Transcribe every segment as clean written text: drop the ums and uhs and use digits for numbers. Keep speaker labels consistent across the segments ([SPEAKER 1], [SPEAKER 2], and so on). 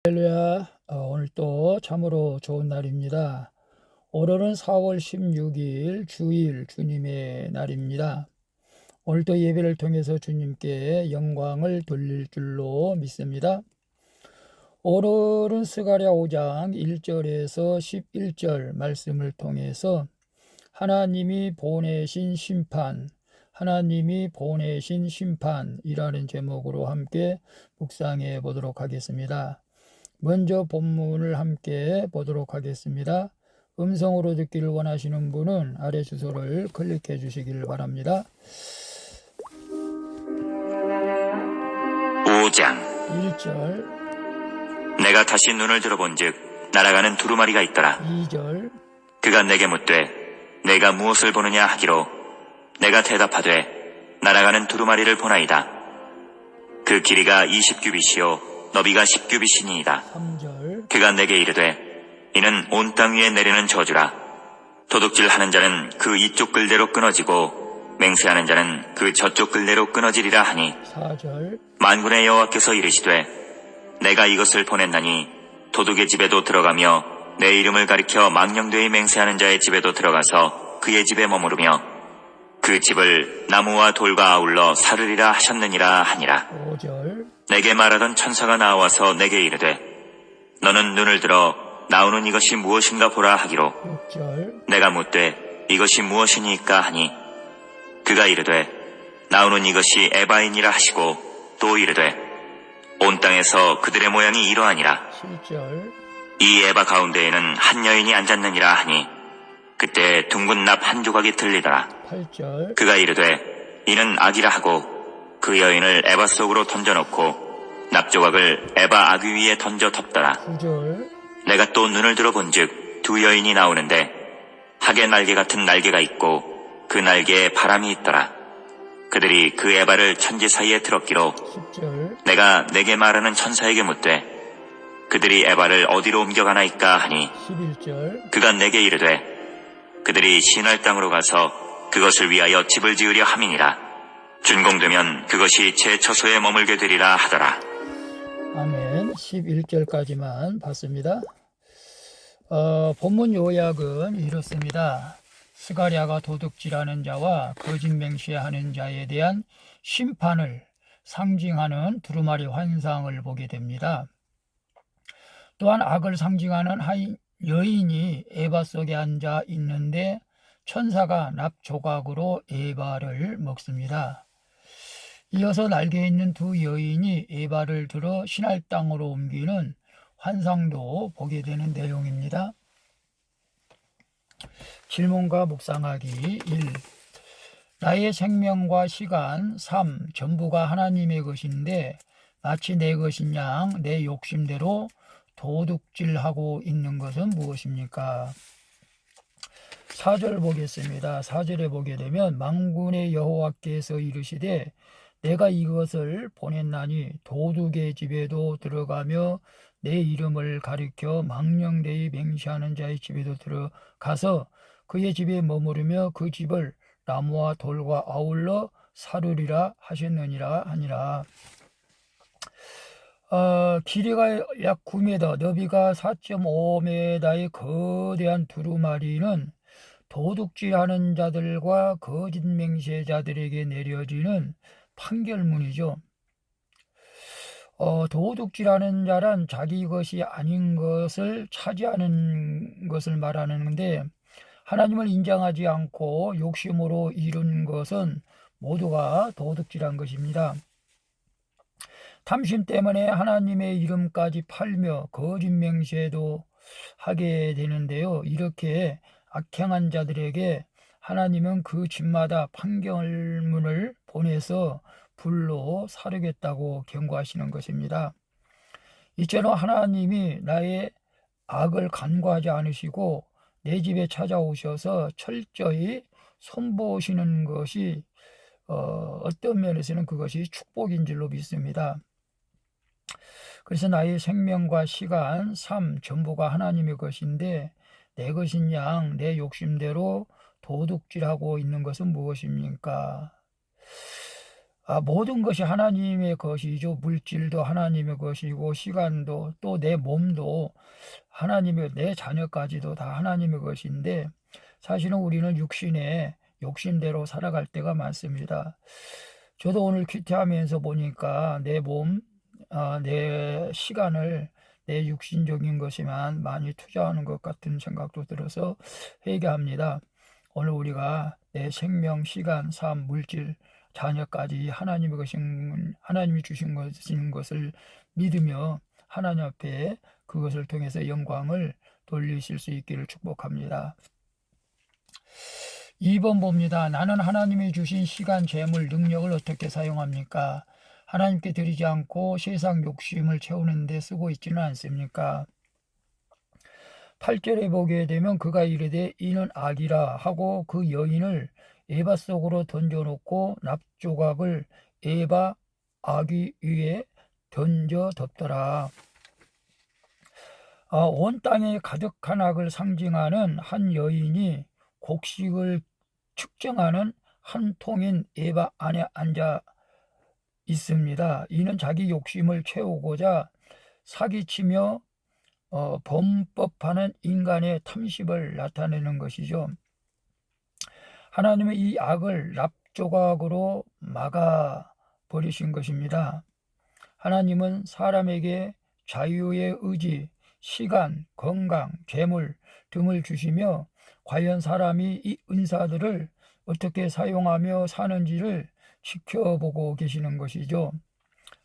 [SPEAKER 1] 할렐루야. 오늘 또 참으로 좋은 날입니다. 오늘은 4월 16일 주일 주님의 날입니다. 오늘도 예배를 통해서 주님께 영광을 돌릴 줄로 믿습니다. 오늘은 스가랴 5장 1절에서 11절 말씀을 통해서 하나님이 보내신 심판이라는 제목으로 함께 묵상해 보도록 하겠습니다. 먼저 본문을 함께 보도록 하겠습니다. 음성으로 듣기를 원하시는 분은 아래 주소를 클릭해 주시길 바랍니다.
[SPEAKER 2] 5장
[SPEAKER 1] 1절,
[SPEAKER 2] 내가 다시 눈을 들어본즉 날아가는 두루마리가 있더라.
[SPEAKER 1] 2절,
[SPEAKER 2] 그가 내게 묻되 내가 무엇을 보느냐 하기로 내가 대답하되 날아가는 두루마리를 보나이다. 그 길이가 20규빗이요 너비가 10규빗이니이다.
[SPEAKER 1] 3절,
[SPEAKER 2] 그가 내게 이르되 이는 온 땅 위에 내리는 저주라. 도둑질하는 자는 그 이쪽 끌대로 끊어지고 맹세하는 자는 그 저쪽 끌대로 끊어지리라 하니
[SPEAKER 1] 4절,
[SPEAKER 2] 만군의 여호와께서 이르시되 내가 이것을 보냈나니 도둑의 집에도 들어가며 내 이름을 가리켜 망령되이 맹세하는 자의 집에도 들어가서 그의 집에 머무르며 그 집을 나무와 돌과 아울러 사르리라 하셨느니라 하니라.
[SPEAKER 1] 5절,
[SPEAKER 2] 내게 말하던 천사가 나와서 내게 이르되 너는 눈을 들어 나오는 이것이 무엇인가 보라 하기로
[SPEAKER 1] 6절,
[SPEAKER 2] 내가 묻되 이것이 무엇이니까 하니 그가 이르되 나오는 이것이 에바이니라 하시고 또 이르되 온 땅에서 그들의 모양이 이러하니라.
[SPEAKER 1] 7절,
[SPEAKER 2] 이 에바 가운데에는 한 여인이 앉았느니라 하니 그때 둥근 납 한 조각이 들리더라.
[SPEAKER 1] 8절,
[SPEAKER 2] 그가 이르되 이는 악이라 하고 그 여인을 에바 속으로 던져놓고 납조각을 에바 아귀 위에 던져 덮더라.
[SPEAKER 1] 9절,
[SPEAKER 2] 내가 또 눈을 들어본즉 두 여인이 나오는데 학의 날개 같은 날개가 있고 그 날개에 바람이 있더라. 그들이 그 에바를 천지 사이에 들었기로
[SPEAKER 1] 10절,
[SPEAKER 2] 내가 내게 말하는 천사에게 묻되 그들이 에바를 어디로 옮겨가나이까 하니
[SPEAKER 1] 11절,
[SPEAKER 2] 그가 내게 이르되 그들이 신할 땅으로 가서 그것을 위하여 집을 지으려 함이니라. 준공되면 그것이 제 처소에 머물게 되리라 하더라.
[SPEAKER 1] 아멘. 11절까지만 봤습니다. 본문 요약은 이렇습니다. 스가랴가 도둑질하는 자와 거짓 맹세하는 자에 대한 심판을 상징하는 두루마리 환상을 보게 됩니다. 또한 악을 상징하는 여인이 에바 속에 앉아 있는데 천사가 납조각으로 에바를 먹습니다. 이어서 날개 있는 두 여인이 에바를 들어 신할 땅으로 옮기는 환상도 보게 되는 내용입니다. 질문과 묵상하기 1. 나의 생명과 시간 3. 전부가 하나님의 것인데 마치 내 것인 양 내 욕심대로 도둑질하고 있는 것은 무엇입니까? 4절 보겠습니다. 4절에 보게 되면 만군의 여호와께서 이르시되 내가 이것을 보냈나니 도둑의 집에도 들어가며 내 이름을 가리켜 망령되이 맹세하는 자의 집에도 들어가서 그의 집에 머무르며 그 집을 나무와 돌과 아울러 사르리라 하셨느니라 하니라. 길이가 약 9m, 너비가 4.5m의 거대한 두루마리는 도둑질하는 자들과 거짓 맹세자들에게 내려지는 판결문이죠. 도둑질하는 자란 자기 것이 아닌 것을 차지하는 것을 말하는데 하나님을 인정하지 않고 욕심으로 이룬 것은 모두가 도둑질한 것입니다. 탐심 때문에 하나님의 이름까지 팔며 거짓 맹세도 하게 되는데요. 이렇게 악행한 자들에게 하나님은 그 집마다 판결문을 보내서 불로 사르겠다고 경고하시는 것입니다. 이처럼 하나님이 나의 악을 간과하지 않으시고 내 집에 찾아오셔서 철저히 손보시는 것이 어떤 면에서는 그것이 축복인 줄로 믿습니다. 그래서 나의 생명과 시간 3. 전부가 하나님의 것인데 내 것인 양 내 욕심대로 도둑질하고 있는 것은 무엇입니까? 모든 것이 하나님의 것이죠. 물질도 하나님의 것이고 시간도 또 내 몸도 하나님의, 내 자녀까지도 다 하나님의 것인데 사실은 우리는 육신의 욕심대로 살아갈 때가 많습니다. 저도 오늘 큐티하면서 보니까 내 몸, 내 시간을 내 육신적인 것에만 많이 투자하는 것 같은 생각도 들어서 회개합니다. 오늘 우리가 내 생명, 시간, 삶, 물질, 자녀까지 하나님이 주신 것을 믿으며 하나님 앞에 그것을 통해서 영광을 돌리실 수 있기를 축복합니다. 2번 봅니다. 나는 하나님이 주신 시간, 재물, 능력을 어떻게 사용합니까? 하나님께 드리지 않고 세상 욕심을 채우는 데 쓰고 있지는 않습니까? 8절에 보게 되면 그가 이르되 이는 악이라 하고 그 여인을 에바 속으로 던져놓고 납조각을 에바 아기 위에 던져 덮더라. 온 땅에 가득한 악을 상징하는 한 여인이 곡식을 측정하는 한 통인 에바 안에 앉아 있습니다. 이는 자기 욕심을 채우고자 사기치며 범법하는 인간의 탐심을 나타내는 것이죠. 하나님은 이 악을 납조각으로 막아 버리신 것입니다. 하나님은 사람에게 자유의 의지, 시간, 건강, 재물 등을 주시며 과연 사람이 이 은사들을 어떻게 사용하며 사는지를 지켜보고 계시는 것이죠.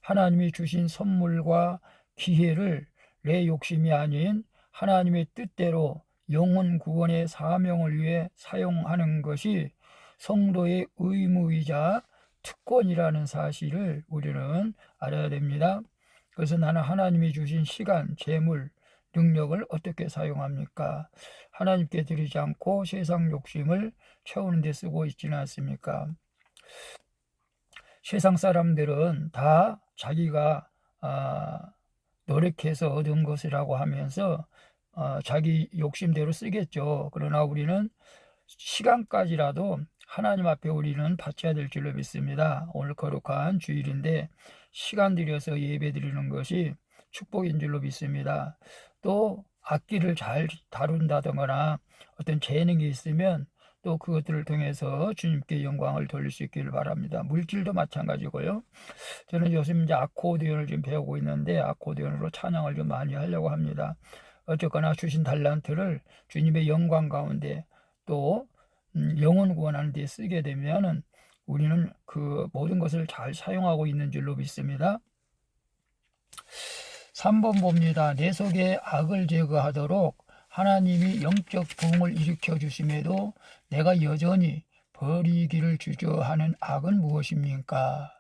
[SPEAKER 1] 하나님이 주신 선물과 기회를 내 욕심이 아닌 하나님의 뜻대로 영혼 구원의 사명을 위해 사용하는 것이 성도의 의무이자 특권이라는 사실을 우리는 알아야 됩니다. 그래서 나는 하나님이 주신 시간, 재물, 능력을 어떻게 사용합니까? 하나님께 드리지 않고 세상 욕심을 채우는 데 쓰고 있지는 않습니까? 세상 사람들은 다 자기가 노력해서 얻은 것이라고 하면서 자기 욕심대로 쓰겠죠. 그러나 우리는 시간까지라도 하나님 앞에 우리는 바쳐야 될 줄로 믿습니다. 오늘 거룩한 주일인데 시간 들여서 예배 드리는 것이 축복인 줄로 믿습니다. 또 악기를 잘 다룬다거나 어떤 재능이 있으면 또 그것들을 통해서 주님께 영광을 돌릴 수 있기를 바랍니다. 물질도 마찬가지고요. 저는 요즘 이제 아코디언을 좀 배우고 있는데 아코디언으로 찬양을 좀 많이 하려고 합니다. 어쨌거나 주신 달란트를 주님의 영광 가운데 또 영혼 구원하는 데 쓰게 되면은 우리는 그 모든 것을 잘 사용하고 있는 줄로 믿습니다. 3번 봅니다. 내 속에 악을 제거하도록 하나님이 영적 부흥을 일으켜 주심에도 내가 여전히 버리기를 주저하는 악은 무엇입니까?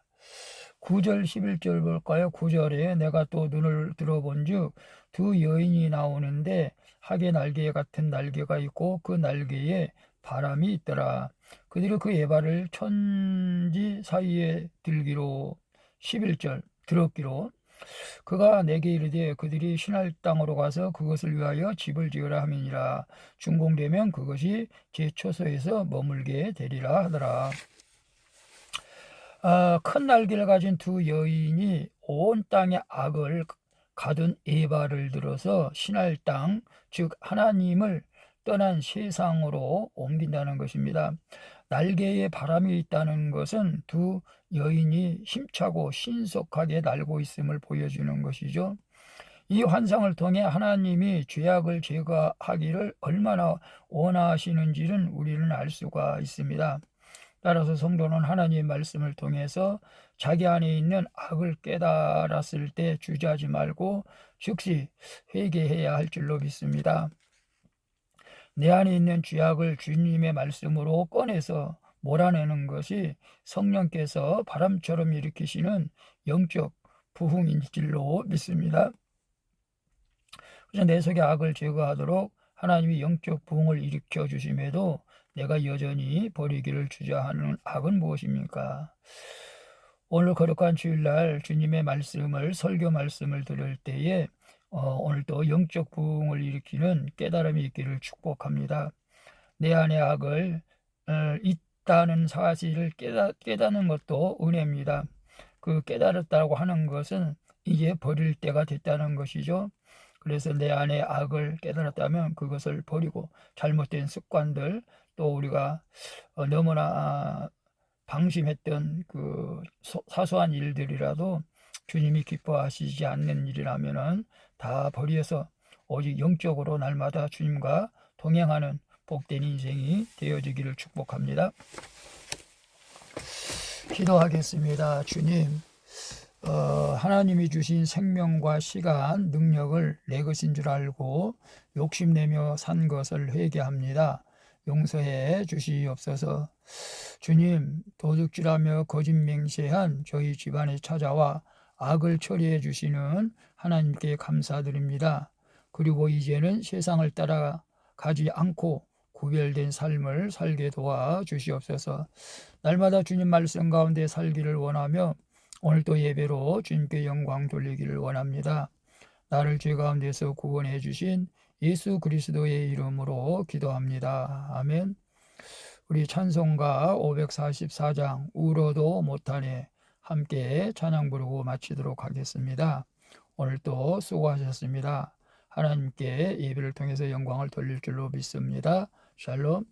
[SPEAKER 1] 9절 11절 볼까요? 9절에 내가 또 눈을 들어본 즉 두 여인이 나오는데 학의 날개 같은 날개가 있고 그 날개에 바람이 있더라. 그들이 그 에바를 천지 사이에 들기로 11절 들었기로 그가 내게 이르되 그들이 신할 땅으로 가서 그것을 위하여 집을 지으라 함이니라. 준공되면 그것이 제 처소에서 머물게 되리라 하더라. 큰 날개를 가진 두 여인이 온 땅의 악을 가둔 에바를 들어서 신할 땅, 즉 하나님을 떠난 세상으로 옮긴다는 것입니다. 날개에 바람이 있다는 것은 두 여인이 힘차고 신속하게 날고 있음을 보여주는 것이죠. 이 환상을 통해 하나님이 죄악을 제거하기를 얼마나 원하시는지는 우리는 알 수가 있습니다. 따라서 성도는 하나님의 말씀을 통해서 자기 안에 있는 악을 깨달았을 때 주저하지 말고 즉시 회개해야 할 줄로 믿습니다. 내 안에 있는 죄악을 주님의 말씀으로 꺼내서 몰아내는 것이 성령께서 바람처럼 일으키시는 영적 부흥인 줄로 믿습니다. 그래서 내 속의 악을 제거하도록 하나님이 영적 부흥을 일으켜 주심에도 내가 여전히 버리기를 주저하는 악은 무엇입니까? 오늘 거룩한 주일날 주님의 말씀을 설교 말씀을 들을 때에 오늘도 영적 부흥을 일으키는 깨달음이 있기를 축복합니다. 내 안의 악을 있다는 사실을 깨닫는 것도 은혜입니다. 그 깨달았다고 하는 것은 이제 버릴 때가 됐다는 것이죠. 그래서 내 안에 악을 깨달았다면 그것을 버리고 잘못된 습관들, 또 우리가 너무나 방심했던 그 사소한 일들이라도 주님이 기뻐하시지 않는 일이라면은 다 버려서 오직 영적으로 날마다 주님과 동행하는 복된 인생이 되어지기를 축복합니다. 기도하겠습니다. 주님, 하나님이 주신 생명과 시간, 능력을 내 것인 줄 알고 욕심내며 산 것을 회개합니다. 용서해 주시옵소서. 주님, 도둑질하며 거짓 맹세한 저희 집안에 찾아와 악을 처리해 주시는 하나님께 감사드립니다. 그리고 이제는 세상을 따라가지 않고 구별된 삶을 살게 도와 주시옵소서. 날마다 주님 말씀 가운데 살기를 원하며 오늘도 예배로 주님께 영광 돌리기를 원합니다. 나를 죄 가운데서 구원해 주신 예수 그리스도의 이름으로 기도합니다. 아멘. 우리 찬송가 544장 울어도 못하네 함께 찬양 부르고 마치도록 하겠습니다. 오늘도 수고하셨습니다. 하나님께 예배를 통해서 영광을 돌릴 줄로 믿습니다. 샬롬.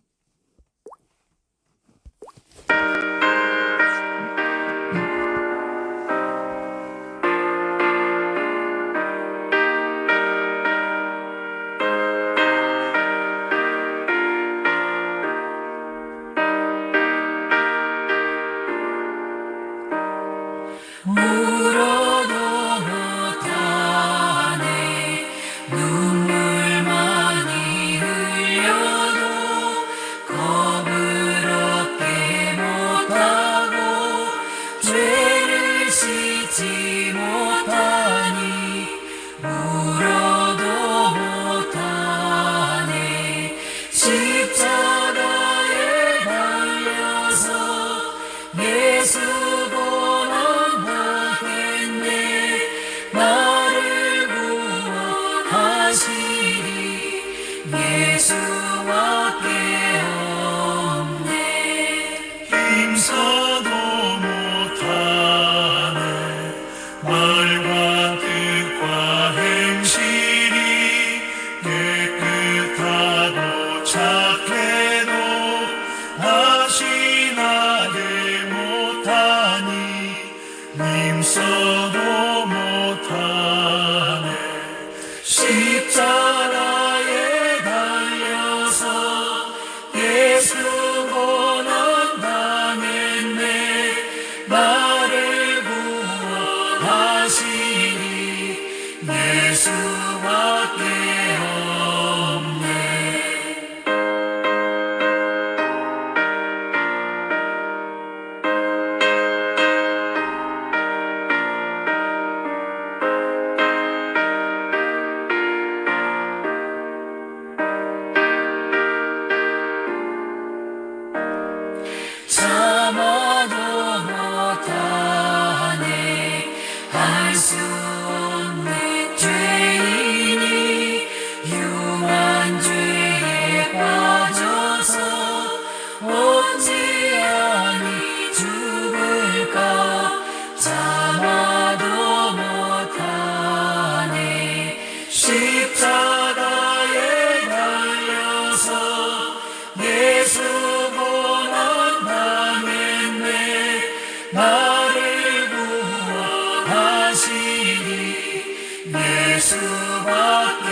[SPEAKER 3] 울어도 못하네 눈물 많이 흘려도 겁을 얻게 못하고 죄를 씻지 못하니 울어도 못하네 십자가에 달려서 예수 예수밖에 없네 힘써도 못하네 말과 뜻과 행실이 깨끗하고 착해도 다시 나게 못하니 힘써도 못하네 십자가에 달려서 예수 고난 당했네 나를 구원하시니 예수밖에 없네 참아도 못하네 할 수 없는 죄인이 흉한 죄에 빠져서 어찌하니 죽을까 참아도 못하네 십자가에 달려서 예수 나를 구원하시니 예수밖에